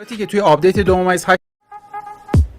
که توی آپدیت 2.8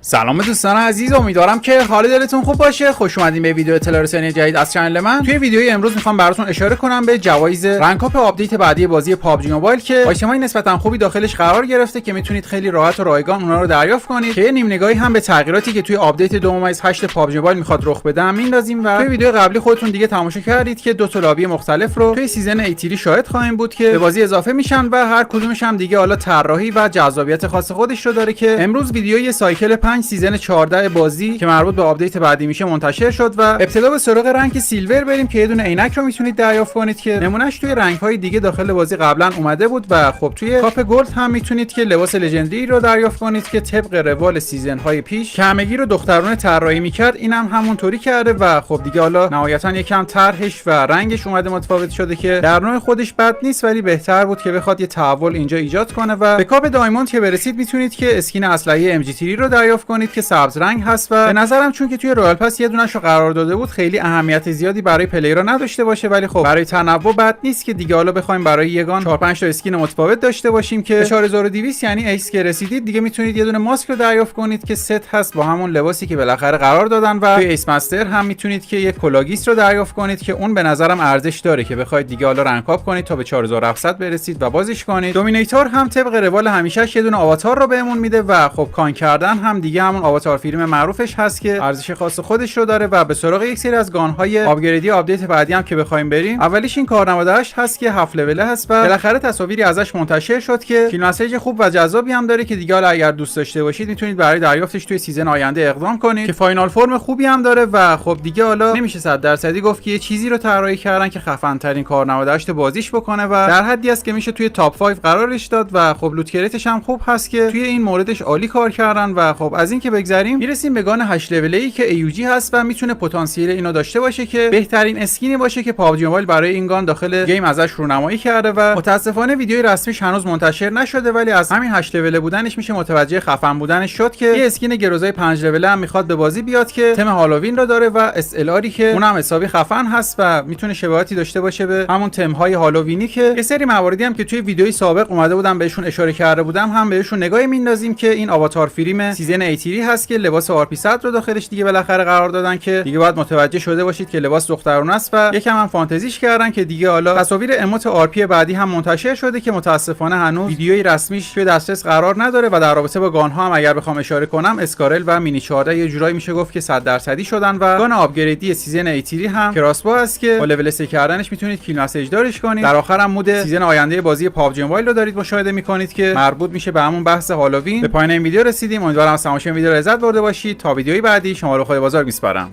سلام دوستان عزیز، امیدوارم که حال دلتون خوب باشه. خوش اومدین به ویدیو اطلاع رسانی جدید از کانال من. توی ویدیوی امروز میخوام براتون اشاره کنم به جوایز رنک اپ آپدیت بعدی بازی پابجی موبایل که آیتمای نسبتا خوبی داخلش قرار گرفته که میتونید خیلی راحت و رایگان اونها رو دریافت کنید. که نیم نگاهی هم به تغییراتی که توی آپدیت 2.8 پابجی موبایل میخواد رخ بده میندازیم و توی ویدیو قبلی خودتون دیگه تماشا کردید که دو تا لابی مختلف رو توی سیزن ایتیری شاهد خواهیم بود که به بازی اضافه میشن و هر کدومش هم دیگه حالا طراحی و جذابیت خاص خودش رو داره. که امروز ویدیوی سایکل 5 سیزن 14 بازی که مربوط به آپدیت بعدی میشه منتشر شد و ابتدا به سراغ رنگ سیلور بریم که یه دونه عینک رو میتونید دریافت کنید که نمونهش توی رنگ‌های دیگه داخل بازی قبلا اومده بود و خب توی کاپ گلد هم میتونید که لباس لژندری رو دریافت کنید که طبق روال سیزن‌های پیش که همگی رو دخترانه طراحی میکرد اینم همونطوری کرده و خب دیگه حالا نهایتا یکم طرحش و رنگش اومده متفاوت شده که در نوع خودش بد نیست، ولی بهتر بود که بخواد یه تحول اینجا ایجاد کنه. و به کاپ دایموند که برسید میتونید که اسکین اسلحه ام جی 3 رو دریافت کنید که سبز رنگ هست و به نظرم چون که توی رویال پاس یه دونه‌شو قرار داده بود خیلی اهمیت زیادی برای پلیرها نداشته باشه، ولی خب برای تنوع بد نیست که دیگه حالا بخوایم برای یگان 4 5 تا اسکین متفاوت داشته باشیم که 4200 یعنی ایکس که رسیدید دیگه میتونید یه دونه ماسک رو دریافت کنید که ست هست با همون لباسی که بالاخره قرار دادن و توی ایس مستر هم میتونید که یک کلاگیس رو دریافت کنید که اون به نظرم ارزش داره که بخواید دیگه حالا رنک اپ کنید تا به 4700 برسید و بازش کنید. دومینیتور هم طبق روال همیشه یه دونه آواتار رو بهمون میده و خب کان کردن هم دیگه همون آواتار فیلم معروفش هست که ارزش خاص خودش رو داره. و به سراغ یک سری از گان‌های آپگریدی آپدیت بعدی هم که بخوایم بریم، اولیش این کار 98 هست که 7 لول هست و بالاخره تصاویری ازش منتشر شد که فیلم مسیج خوب و جذابی هم داره که دیگه حالا اگر دوست داشته باشید میتونید برای دریافتش توی سیزن آینده اقدام کنید که فاینال فرم خوبی هم داره. و خب دیگه حالا نمیشه 100% گفت که یه چیزی رو طراحی کردن که خفن ترین کار 98 بازیش بکنه و در حدی است که میشه توی تاپ 5 قرارش داد و خب لوت کریتش هم خوب هست که توی این موردش عالی کار کردن. و خب از این که بگذریم میرسیم به گان 8 لوله‌ای که ایوجی هست و میتونه پتانسیل اینو داشته باشه که بهترین اسکینی باشه که پابجی موبایل برای این گان داخل گیم ازش رونمایی کرده و متاسفانه ویدیوی رسمیش هنوز منتشر نشده، ولی از همین 8 لوله بودنش میشه متوجه خفن بودنش شد که یه اسکین گروزای 5 لوله هم میخواد به بازی بیاد که تم هالووین رو داره و اس ال آری که اونم حسابی خفن هست و میتونه شباهتی داشته باشه به همون تم های هالووینی که یه سری مواردی هم که توی ویدیوی سابق اومده بودم بهشون اشاره کرده بودم هم بهشون نگاهی میندازیم که این آواتار فیلم سیزن ایتیری هست که لباس آر پی 100 رو داخلش دیگه بالاخره قرار دادن که دیگه باید متوجه شده باشید که لباس دخترانه است و یکم هم فانتزیش کردن که دیگه حالا تصاویر اموت آر پی بعدی هم منتشر شده که متاسفانه هنوز ویدیوی رسمیش توی دسترس قرار نداره. و در رابطه با گان ها هم اگر بخوام اشاره کنم، اسکارل و مینی 14 یه جورایی میشه گفت که 100% شدن و گان آپگریدی سیزن ایتیری هم کراسبو است که با لول 3 کردنش میتونید کیل مسیج دارش کنید. در آخر هم مود سیزن آینده بازی پابجی موبایل رو دارید مشاهده میکنید که مربوط میشه به همون بحث هالووین. به پایان این ویدیو رسیدیم، امیدوارم از تماشای ویدیو لذت برده باشید. تا ویدیوی بعدی شما رو خدای بزرگ میسپارم.